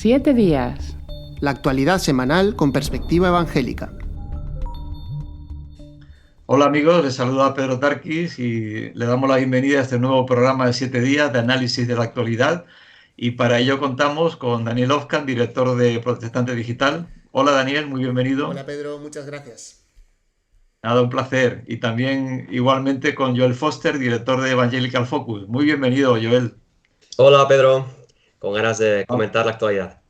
7 días. La actualidad semanal con perspectiva evangélica. Hola amigos, les saluda Pedro Tarquis y le damos la bienvenida a este nuevo programa de 7 días de análisis de la actualidad. Y para ello contamos con Daniel Ofkan, director de Protestante Digital. Hola Daniel, muy bienvenido. Hola Pedro, muchas gracias. Nada, un placer. Y también igualmente con Joel Foster, director de Evangelical Focus. Muy bienvenido, Joel. Hola Pedro, con ganas de comentar la actualidad.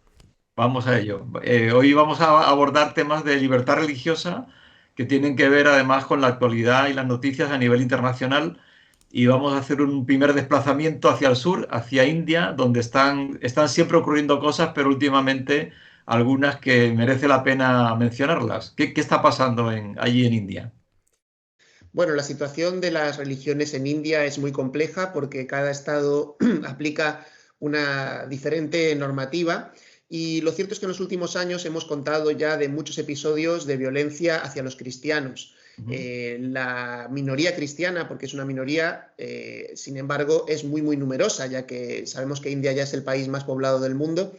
Vamos a ello. Hoy vamos a abordar temas de libertad religiosa que tienen que ver además con la actualidad y las noticias a nivel internacional. Y vamos a hacer un primer desplazamiento hacia el sur, hacia India, donde están siempre ocurriendo cosas, pero últimamente algunas que merece la pena mencionarlas. ¿Qué está pasando allí en India? Bueno, la situación de las religiones en India es muy compleja porque cada estado aplica una diferente normativa y lo cierto es que en los últimos años hemos contado ya de muchos episodios de violencia hacia los cristianos. La minoría cristiana, porque es una minoría, sin embargo, es muy numerosa, ya que sabemos que India ya es el país más poblado del mundo.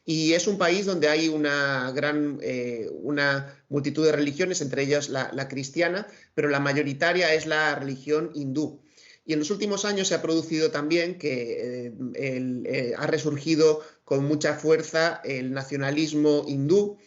Y es un país donde hay una multitud de religiones, entre ellas la cristiana, pero la mayoritaria es la religión hindú. Y en los últimos años se ha producido también que ha resurgido con mucha fuerza el nacionalismo hindú,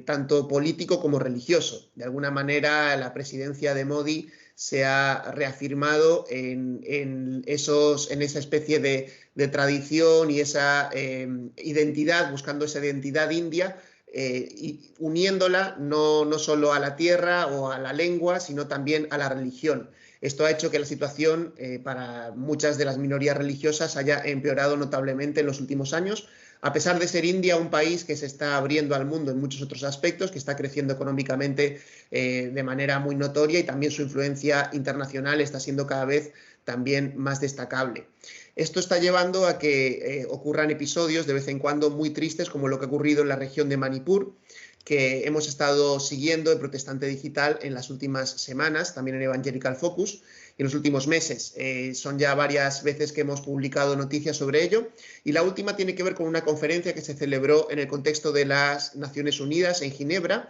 tanto político como religioso. De alguna manera, la presidencia de Modi se ha reafirmado en esa especie de tradición y esa identidad, buscando esa identidad india, y uniéndola no solo a la tierra o a la lengua, sino también a la religión. Esto ha hecho que la situación para muchas de las minorías religiosas haya empeorado notablemente en los últimos años, a pesar de ser India un país que se está abriendo al mundo en muchos otros aspectos, que está creciendo económicamente de manera muy notoria y también su influencia internacional está siendo cada vez también más destacable. Esto está llevando a que ocurran episodios de vez en cuando muy tristes, como lo que ha ocurrido en la región de Manipur, que hemos estado siguiendo en Protestante Digital en las últimas semanas, también en Evangelical Focus, y en los últimos meses. Son ya varias veces que hemos publicado noticias sobre ello, y la última tiene que ver con una conferencia que se celebró en el contexto de las Naciones Unidas en Ginebra,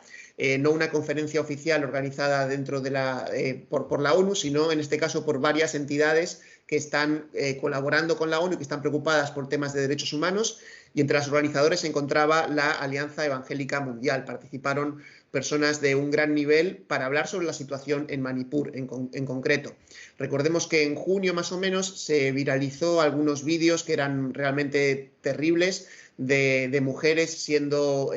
no una conferencia oficial organizada dentro de por la ONU, sino en este caso por varias entidades que están colaborando con la ONU y que están preocupadas por temas de derechos humanos, y entre los organizadores se encontraba la Alianza Evangélica Mundial. Participaron personas de un gran nivel para hablar sobre la situación en Manipur en concreto. Recordemos que en junio más o menos se viralizó algunos vídeos que eran realmente terribles de mujeres siendo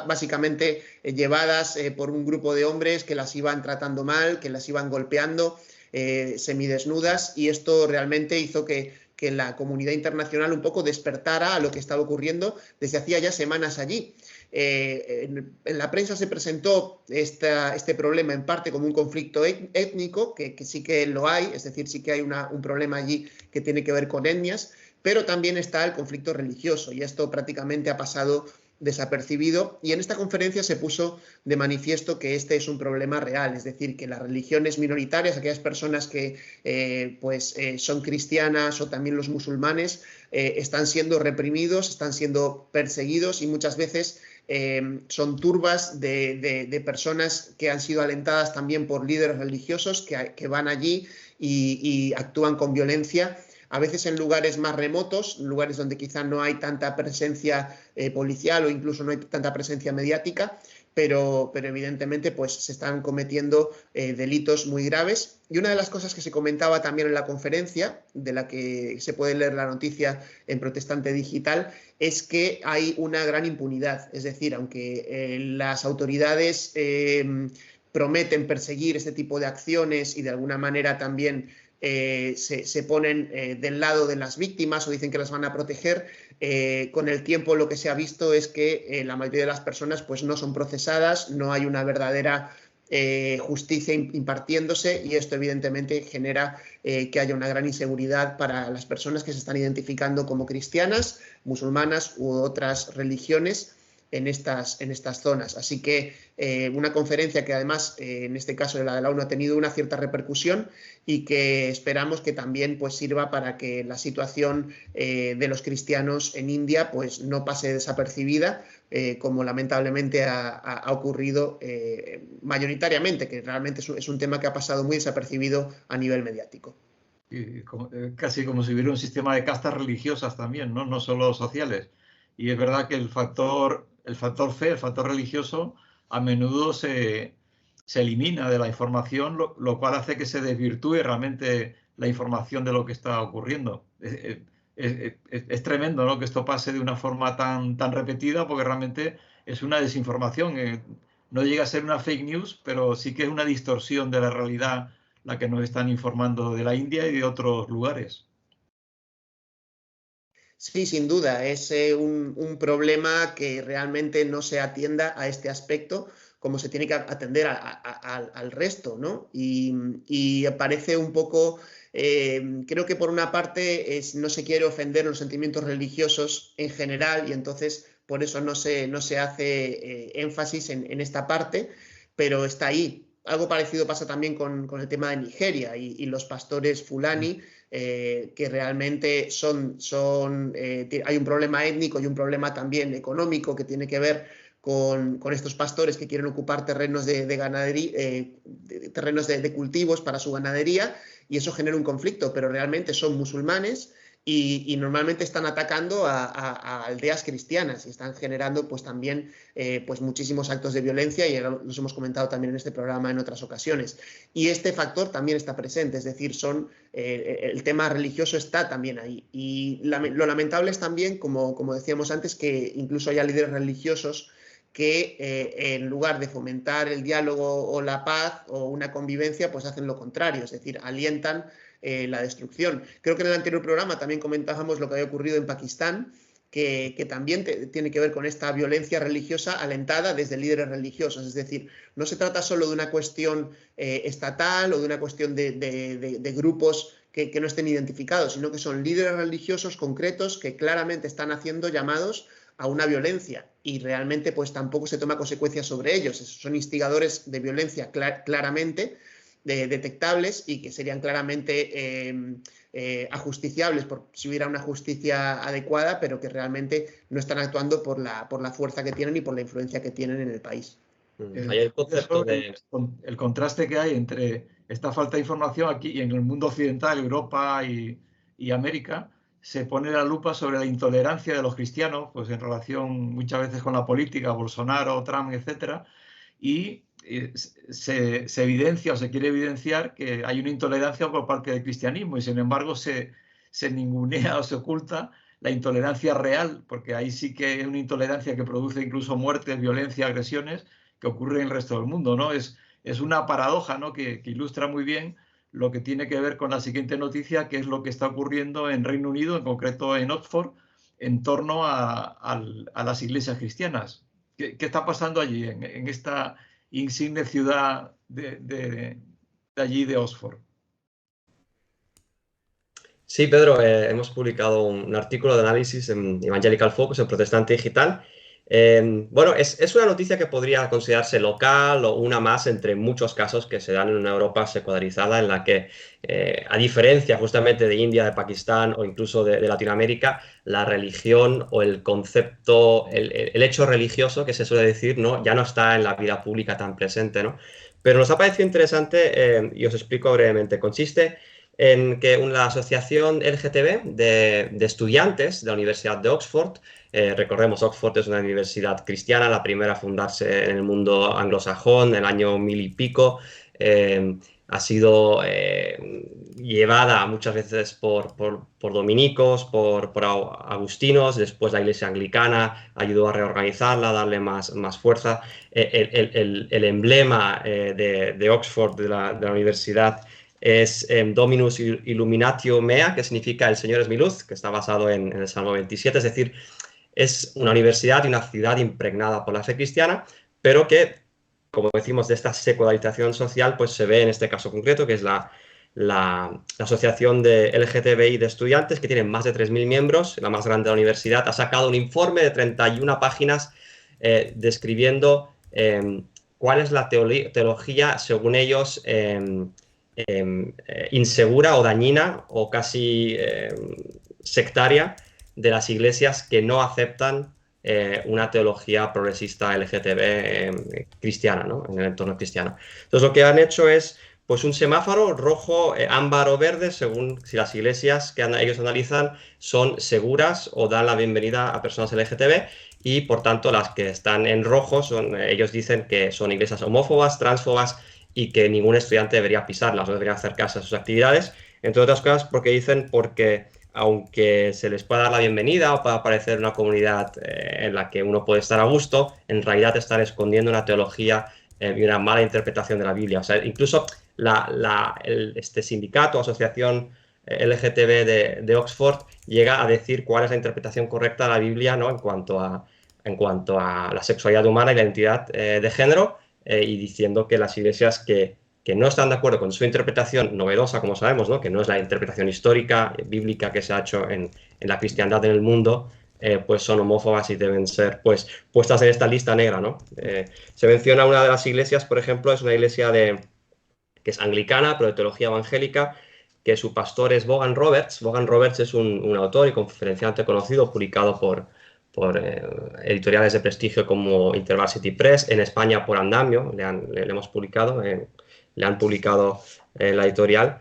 básicamente llevadas por un grupo de hombres que las iban tratando mal, que las iban golpeando, semidesnudas, y esto realmente hizo que la comunidad internacional un poco despertara a lo que estaba ocurriendo desde hacía ya semanas allí. En la prensa se presentó este problema en parte como un conflicto étnico, que sí que lo hay, es decir, sí que hay un problema allí que tiene que ver con etnias, pero también está el conflicto religioso, y esto prácticamente ha pasado desapercibido, y en esta conferencia se puso de manifiesto que este es un problema real, es decir, que las religiones minoritarias, aquellas personas que son cristianas o también los musulmanes, están siendo reprimidos, están siendo perseguidos, y muchas veces son turbas de personas que han sido alentadas también por líderes religiosos que van allí y actúan con violencia, a veces en lugares más remotos, lugares donde quizá no hay tanta presencia policial o incluso no hay tanta presencia mediática, pero evidentemente pues se están cometiendo delitos muy graves. Y una de las cosas que se comentaba también en la conferencia, de la que se puede leer la noticia en Protestante Digital, es que hay una gran impunidad. Es decir, aunque las autoridades prometen perseguir este tipo de acciones y de alguna manera también se ponen del lado de las víctimas o dicen que las van a proteger, con el tiempo lo que se ha visto es que la mayoría de las personas pues no son procesadas, no hay una verdadera justicia impartiéndose, y esto evidentemente genera que haya una gran inseguridad para las personas que se están identificando como cristianas, musulmanas u otras religiones, en estas zonas. Así que una conferencia que además, en este caso la de la ONU, ha tenido una cierta repercusión y que esperamos que también pues, sirva para que la situación de los cristianos en India pues, no pase desapercibida, como lamentablemente ha ocurrido mayoritariamente, que realmente es un tema que ha pasado muy desapercibido a nivel mediático. Y casi como si hubiera un sistema de castas religiosas también, no solo sociales. Y es verdad que el factor fe, el factor religioso, a menudo se elimina de la información, lo cual hace que se desvirtúe realmente la información de lo que está ocurriendo. Es tremendo, ¿no?, que esto pase de una forma tan repetida, porque realmente es una desinformación. No llega a ser una fake news, pero sí que es una distorsión de la realidad la que nos están informando de la India y de otros lugares. Sí, sin duda, es un problema que realmente no se atienda a este aspecto como se tiene que atender al resto, ¿no? Y parece un poco, creo que por una parte no se quiere ofender los sentimientos religiosos en general y entonces por eso no se hace énfasis en esta parte, pero está ahí. Algo parecido pasa también con el tema de Nigeria y los pastores fulani, que realmente hay un problema étnico y un problema también económico que tiene que ver con estos pastores que quieren ocupar terrenos de ganadería, terrenos de cultivos para su ganadería, y eso genera un conflicto, pero realmente son musulmanes y normalmente están atacando a aldeas cristianas y están generando pues también pues muchísimos actos de violencia, y los hemos comentado también en este programa en otras ocasiones. Y este factor también está presente, es decir, el tema religioso está también ahí. Y lo lamentable es también, como decíamos antes, que incluso haya líderes religiosos que en lugar de fomentar el diálogo o la paz o una convivencia, pues hacen lo contrario, es decir, alientan la destrucción. Creo que en el anterior programa también comentábamos lo que había ocurrido en Pakistán, que también tiene que ver con esta violencia religiosa alentada desde líderes religiosos. Es decir, no se trata solo de una cuestión estatal o de una cuestión de grupos que no estén identificados, sino que son líderes religiosos concretos que claramente están haciendo llamados a una violencia y realmente pues tampoco se toma consecuencias sobre ellos. Son instigadores de violencia claramente detectables y que serían claramente ajusticiables si hubiera una justicia adecuada, pero que realmente no están actuando por la fuerza que tienen y por la influencia que tienen en el país. Hay el concepto el contraste que hay entre esta falta de información aquí y en el mundo occidental, Europa y América, se pone la lupa sobre la intolerancia de los cristianos, pues en relación muchas veces con la política, Bolsonaro, Trump, etcétera, y se evidencia o se quiere evidenciar que hay una intolerancia por parte del cristianismo, y sin embargo se ningunea o se oculta la intolerancia real, porque ahí sí que es una intolerancia que produce incluso muertes, violencia, agresiones, que ocurre en el resto del mundo, ¿no? Es una paradoja, ¿no?, que ilustra muy bien lo que tiene que ver con la siguiente noticia, que es lo que está ocurriendo en Reino Unido, en concreto en Oxford, en torno a las iglesias cristianas. ¿Qué está pasando allí, en esta insigne ciudad de allí, de Oxford? Sí, Pedro, hemos publicado un artículo de análisis en Evangelical Focus, en Protestante Digital. Bueno, es una noticia que podría considerarse local o una más entre muchos casos que se dan en una Europa secularizada, en la que, a diferencia justamente de India, de Pakistán o incluso de Latinoamérica, la religión o el concepto, el hecho religioso, que se suele decir, ¿no?, ya no está en la vida pública tan presente, ¿no? Pero nos ha parecido interesante, y os explico brevemente. Consiste en que la asociación LGTB de estudiantes de la Universidad de Oxford, recordemos, Oxford es una universidad cristiana, la primera a fundarse en el mundo anglosajón, en el año 1000 y pico, ha sido llevada muchas veces por dominicos, por agustinos, después la iglesia anglicana ayudó a reorganizarla, a darle más fuerza. El emblema de Oxford, de la universidad, es Dominus Illuminatio Mea, que significa el Señor es mi luz, que está basado en el Salmo 27, es decir, es una universidad y una ciudad impregnada por la fe cristiana, pero que, como decimos, de esta secularización social, pues se ve en este caso concreto, que es la asociación de LGTBI de estudiantes, que tiene más de 3.000 miembros, la más grande de la universidad, ha sacado un informe de 31 páginas describiendo cuál es la teología, según ellos, insegura o dañina o casi sectaria de las iglesias que no aceptan una teología progresista LGTB cristiana, ¿no? En el entorno cristiano. Entonces lo que han hecho es pues un semáforo rojo, ámbar o verde, según si las iglesias que ellos analizan son seguras o dan la bienvenida a personas LGTB, y por tanto las que están en rojo ellos dicen que son iglesias homófobas, transfobas, y que ningún estudiante debería pisarlas, no debería acercarse a sus actividades, entre otras cosas porque aunque se les pueda dar la bienvenida o pueda parecer una comunidad en la que uno puede estar a gusto, en realidad están escondiendo una teología y una mala interpretación de la Biblia. O sea, incluso este sindicato o asociación LGTB de Oxford llega a decir cuál es la interpretación correcta de la Biblia, ¿no? en cuanto a la sexualidad humana y la identidad de género, y diciendo que las iglesias que no están de acuerdo con su interpretación novedosa, como sabemos, ¿no? Que no es la interpretación histórica, bíblica que se ha hecho en la cristiandad en el mundo, pues son homófobas y deben ser pues puestas en esta lista negra, ¿no? Se menciona una de las iglesias, por ejemplo, es una iglesia que es anglicana, pero de teología evangélica, que su pastor es Vaughan Roberts. Vaughan Roberts es un autor y conferenciante conocido, publicado por editoriales de prestigio como InterVarsity Press, en España por Andamio, le hemos publicado, le han publicado la editorial,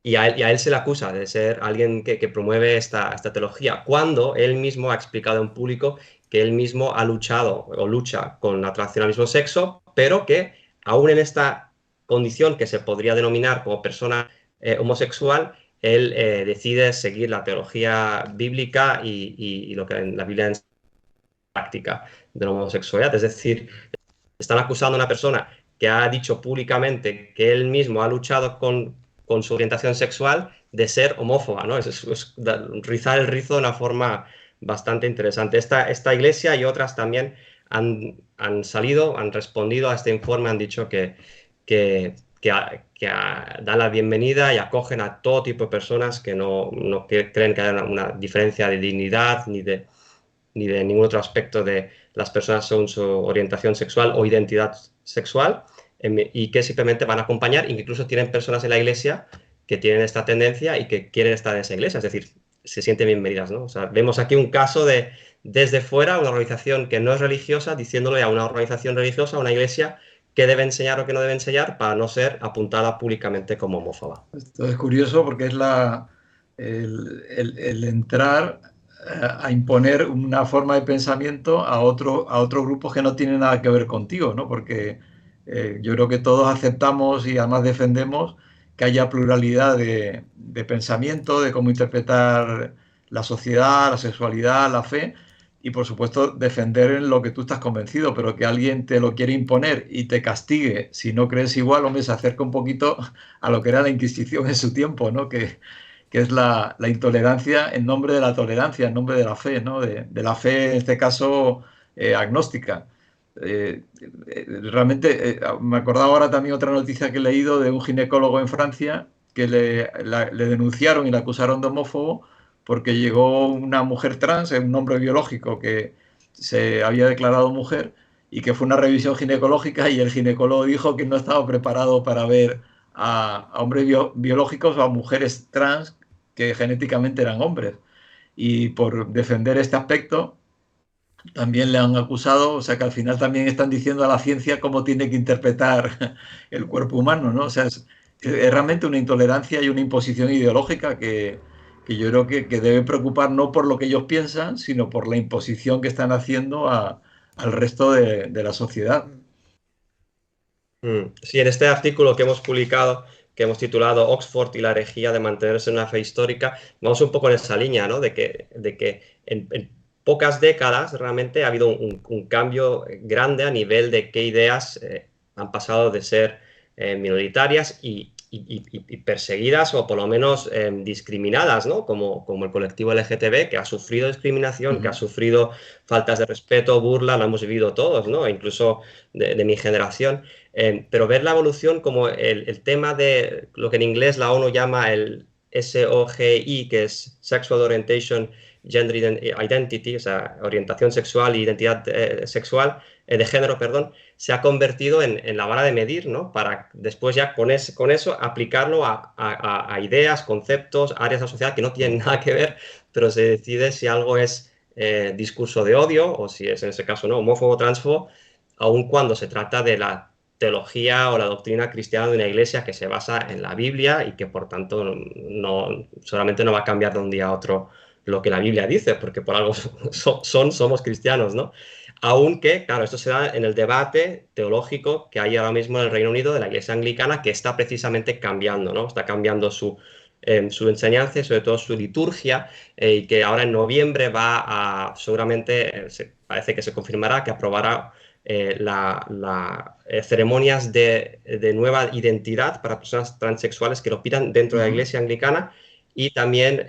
y a él se le acusa de ser alguien que promueve esta teología, cuando él mismo ha explicado en público que él mismo ha luchado o lucha con la atracción al mismo sexo, pero que aún en esta condición que se podría denominar como persona homosexual, él decide seguir la teología bíblica y lo que en la Biblia en práctica de la homosexualidad. Es decir, están acusando a una persona que ha dicho públicamente que él mismo ha luchado con su orientación sexual de ser homófoba, ¿no? Es rizar el rizo de una forma bastante interesante. Esta iglesia y otras también han respondido a este informe, han dicho que dan la bienvenida y acogen a todo tipo de personas que no creen que haya una diferencia de dignidad ni de ningún otro aspecto de las personas según su orientación sexual o identidad sexual, y que simplemente van a acompañar, incluso tienen personas en la iglesia que tienen esta tendencia y que quieren estar en esa iglesia, es decir, se sienten bienvenidas, ¿no? O sea, vemos aquí un caso de, desde fuera, una organización que no es religiosa, diciéndole a una organización religiosa, a una iglesia, qué debe enseñar o qué no debe enseñar para no ser apuntada públicamente como homófoba. Esto es curioso porque es el entrar a imponer una forma de pensamiento a otros grupos que no tienen nada que ver contigo, ¿no? Porque yo creo que todos aceptamos y además defendemos que haya pluralidad de pensamiento, de cómo interpretar la sociedad, la sexualidad, la fe, y por supuesto defender en lo que tú estás convencido, pero que alguien te lo quiere imponer y te castigue si no crees igual, hombre, se acerca un poquito a lo que era la Inquisición en su tiempo, ¿no? Que es la intolerancia en nombre de la tolerancia, en nombre de la fe, ¿no? De la fe, en este caso, agnóstica. Realmente, me acordaba ahora también otra noticia que he leído de un ginecólogo en Francia que le denunciaron y le acusaron de homófobo porque llegó una mujer trans, un hombre biológico que se había declarado mujer, y que fue una revisión ginecológica y el ginecólogo dijo que no estaba preparado para ver a hombres biológicos o a mujeres trans que genéticamente eran hombres. Y por defender este aspecto también le han acusado, o sea que al final también están diciendo a la ciencia cómo tiene que interpretar el cuerpo humano, ¿no? O sea, es realmente una intolerancia y una imposición ideológica que yo creo que debe preocupar no por lo que ellos piensan, sino por la imposición que están haciendo al resto de la sociedad. Sí, en este artículo que hemos publicado, que hemos titulado Oxford y la herejía de mantenerse en una fe histórica, vamos un poco en esa línea, ¿no? De que en pocas décadas realmente ha habido un cambio grande a nivel de qué ideas han pasado de ser minoritarias y perseguidas, o por lo menos discriminadas, ¿no? Como el colectivo LGTB, que ha sufrido discriminación, que ha sufrido faltas de respeto, burla, lo hemos vivido todos, ¿no? Incluso de mi generación. Pero ver la evolución como el tema de lo que en inglés la ONU llama el SOGI, que es Sexual Orientation, Gender Identity, o sea, orientación sexual e identidad sexual, de género, perdón, se ha convertido en la vara de medir, ¿no? Para después ya con eso aplicarlo a ideas, conceptos, áreas de la sociedad que no tienen nada que ver, pero se decide si algo es discurso de odio o si es, en ese caso, no, homófobo, transfobo, aun cuando se trata de la teología o la doctrina cristiana de una iglesia que se basa en la Biblia y que por tanto solamente no va a cambiar de un día a otro lo que la Biblia dice, porque por algo somos cristianos, ¿no? Aunque, claro, esto se da en el debate teológico que hay ahora mismo en el Reino Unido de la Iglesia Anglicana, que está precisamente cambiando, ¿no? Está cambiando su enseñanza y sobre todo su liturgia, y que ahora en noviembre va a, seguramente, parece que se confirmará, que aprobará ceremonias de nueva identidad para personas transexuales que lo pidan dentro de la Iglesia Anglicana, y también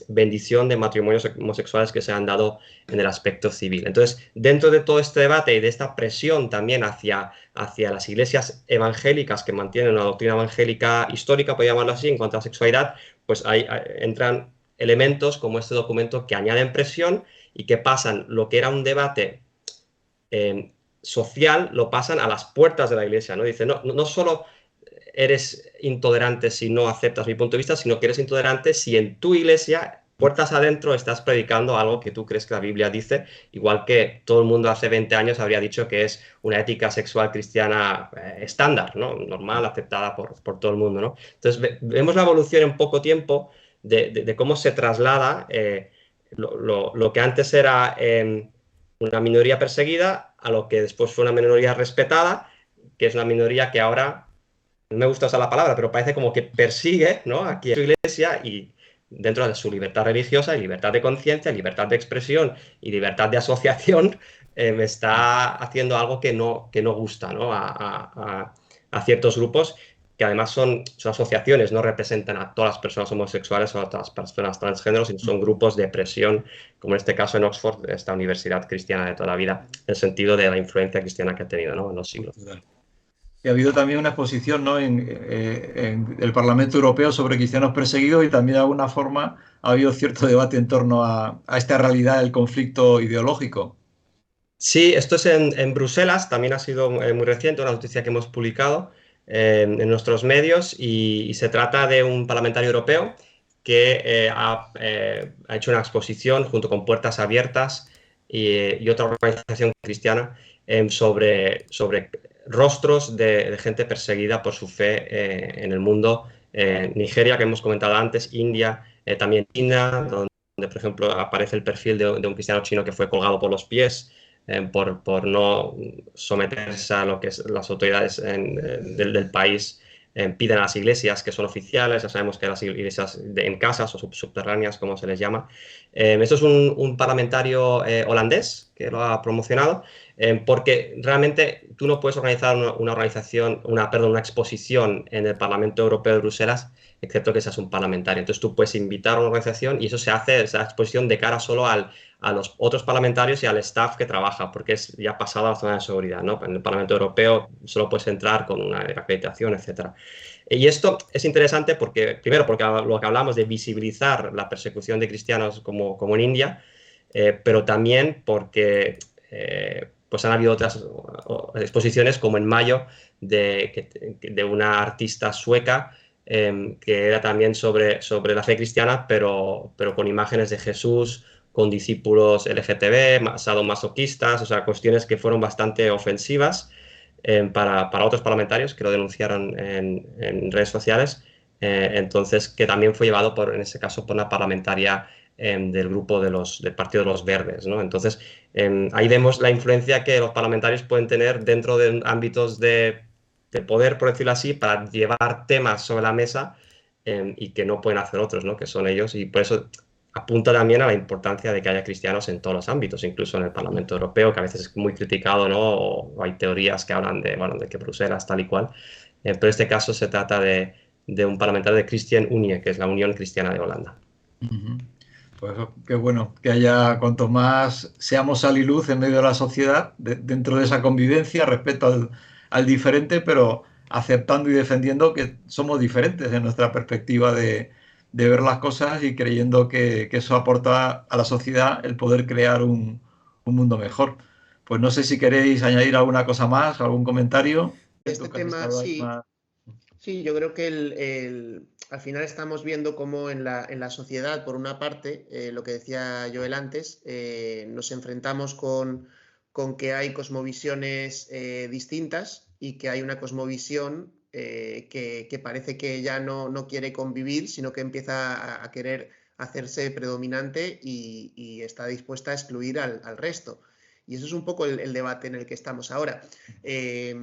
bendición de matrimonios homosexuales que se han dado en el aspecto civil. Entonces, dentro de todo este debate y de esta presión también hacia las iglesias evangélicas que mantienen una doctrina evangélica histórica, por llamarlo así, en cuanto a la sexualidad, pues ahí entran elementos como este documento que añaden presión y que pasan lo que era un debate social, lo pasan a las puertas de la iglesia, ¿no? Dice, no solo eres intolerante si no aceptas mi punto de vista, sino que eres intolerante si en tu iglesia, puertas adentro, estás predicando algo que tú crees que la Biblia dice, igual que todo el mundo hace 20 años habría dicho que es una ética sexual cristiana estándar, ¿no? Normal, aceptada por todo el mundo, ¿no? Entonces, vemos la evolución en poco tiempo de cómo se traslada lo que antes era una minoría perseguida a lo que después fue una minoría respetada, que es una minoría que ahora, no me gusta usar la palabra, pero parece como que persigue, ¿no?, aquí en su iglesia, y dentro de su libertad religiosa y libertad de conciencia, libertad de expresión y libertad de asociación, me está haciendo algo que no gusta, ¿no?, a ciertos grupos que además son asociaciones, no representan a todas las personas homosexuales o a todas las personas transgénero, sino son grupos de presión, como en este caso en Oxford, esta universidad cristiana de toda la vida, en el sentido de la influencia cristiana que ha tenido, ¿no?, en los siglos. Y ha habido también una exposición, ¿no?, en el Parlamento Europeo sobre cristianos perseguidos, y también de alguna forma ha habido cierto debate en torno a esta realidad del conflicto ideológico. Sí, esto es en Bruselas, también ha sido muy reciente, una noticia que hemos publicado en nuestros medios, y se trata de un parlamentario europeo que ha hecho una exposición junto con Puertas Abiertas y otra organización cristiana sobre rostros de gente perseguida por su fe en el mundo. Nigeria, que hemos comentado antes, India, también China, donde por ejemplo aparece el perfil de un cristiano chino que fue colgado por los pies por no someterse a lo que es las autoridades del país piden a las iglesias que son oficiales. Ya sabemos que las iglesias en casas o subterráneas, como se les llama. Esto es un parlamentario holandés que lo ha promocionado, porque realmente tú no puedes organizar una exposición en el Parlamento Europeo de Bruselas, excepto que seas un parlamentario. Entonces tú puedes invitar a una organización y eso se hace, esa exposición, de cara solo a los otros parlamentarios y al staff que trabaja, porque es ya pasado a la zona de seguridad, ¿no? En el Parlamento Europeo solo puedes entrar con una acreditación, etc. Y esto es interesante porque, primero, porque lo que hablamos de visibilizar la persecución de cristianos como en India, pero también porque pues han habido otras exposiciones, como en mayo, de una artista sueca que era también sobre la fe cristiana, pero con imágenes de Jesús, con discípulos LGTB, sadomasoquistas, o sea, cuestiones que fueron bastante ofensivas para otros parlamentarios que lo denunciaron en redes sociales. Entonces, que también fue llevado, en ese caso, por una parlamentaria del grupo del Partido de los Verdes, ¿no? Entonces, ahí vemos la influencia que los parlamentarios pueden tener dentro de ámbitos de poder, por decirlo así, para llevar temas sobre la mesa y que no pueden hacer otros, ¿no?, que son ellos. Y por eso apunta también a la importancia de que haya cristianos en todos los ámbitos, incluso en el Parlamento Europeo, que a veces es muy criticado, ¿no? O hay teorías que hablan de que Bruselas tal y cual. Pero en este caso se trata de un parlamentario de Christian Unie, que es la Unión Cristiana de Holanda. Pues qué bueno que haya, cuanto más seamos sal y luz en medio de la sociedad, dentro de esa convivencia, respeto al diferente, pero aceptando y defendiendo que somos diferentes en nuestra perspectiva de de ver las cosas y creyendo que eso aporta a la sociedad el poder crear un mundo mejor. Pues no sé si queréis añadir alguna cosa más, algún comentario. Este tema, sí. Sí, yo creo que al final estamos viendo cómo en la sociedad, por una parte, lo que decía Joel antes, nos enfrentamos con que hay cosmovisiones distintas y que hay una cosmovisión que parece que ya no quiere convivir, sino que empieza a querer hacerse predominante y está dispuesta a excluir al resto. Y eso es un poco el debate en el que estamos ahora. Es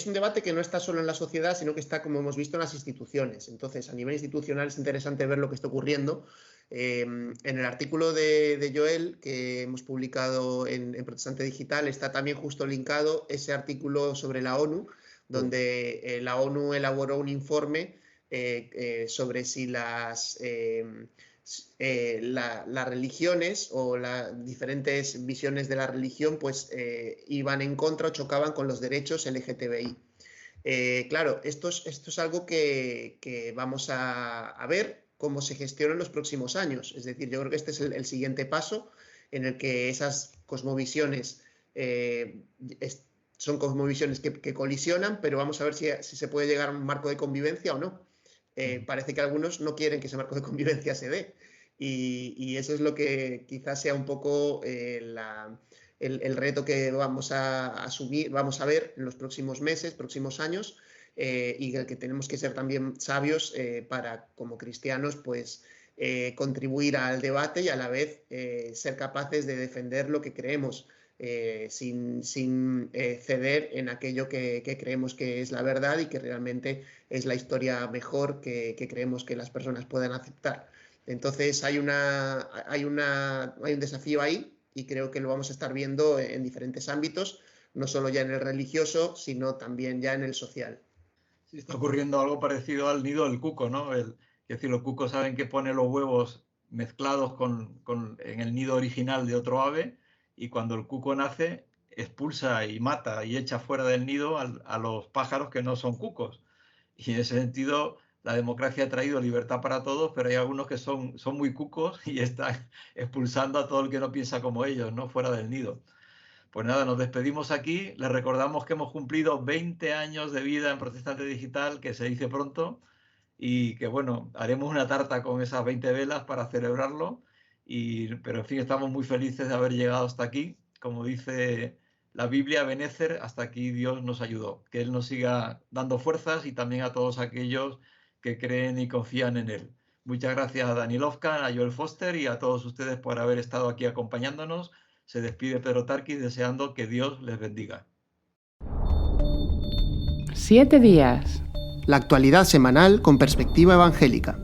un debate que no está solo en la sociedad, sino que está, como hemos visto, en las instituciones. Entonces, a nivel institucional es interesante ver lo que está ocurriendo. En el artículo de Joel que hemos publicado en Protestante Digital está también justo linkado ese artículo sobre la ONU, donde la ONU elaboró un informe sobre si las religiones o las diferentes visiones de la religión pues iban en contra o chocaban con los derechos LGTBI. Claro, esto es algo que vamos a ver cómo se gestiona en los próximos años. Es decir, yo creo que este es el siguiente paso en el que esas cosmovisiones son cosmovisiones que colisionan, pero vamos a ver si se puede llegar a un marco de convivencia o no. Parece que algunos no quieren que ese marco de convivencia se dé y eso es lo que quizás sea un poco el reto que vamos a asumir, vamos a ver en los próximos meses, próximos años y el que tenemos que ser también sabios para, como cristianos, pues contribuir al debate y a la vez ser capaces de defender lo que creemos sin ceder en aquello que creemos que es la verdad y que realmente es la historia mejor que creemos que las personas puedan aceptar. Entonces hay un desafío ahí y creo que lo vamos a estar viendo en diferentes ámbitos, no solo ya en el religioso, sino también ya en el social. Sí, está ocurriendo algo parecido al nido del cuco, ¿no? Es decir, los cucos saben que pone los huevos mezclados en el nido original de otro ave y cuando el cuco nace expulsa y mata y echa fuera del nido a los pájaros que no son cucos. Y en ese sentido la democracia ha traído libertad para todos, pero hay algunos que son muy cucos y están expulsando a todo el que no piensa como ellos, ¿no? Fuera del nido. Pues nada, nos despedimos aquí. Les recordamos que hemos cumplido 20 años de vida en Protestante Digital, que se dice pronto, y que bueno, haremos una tarta con esas 20 velas para celebrarlo. Pero en fin, estamos muy felices de haber llegado hasta aquí. Como dice la Biblia, Benecer, hasta aquí Dios nos ayudó. Que Él nos siga dando fuerzas y también a todos aquellos que creen y confían en Él. Muchas gracias a Dani Lofkan, a Joel Foster y a todos ustedes por haber estado aquí acompañándonos. Se despide Pedro Tarquis deseando que Dios les bendiga. 7 días. La actualidad semanal con perspectiva evangélica.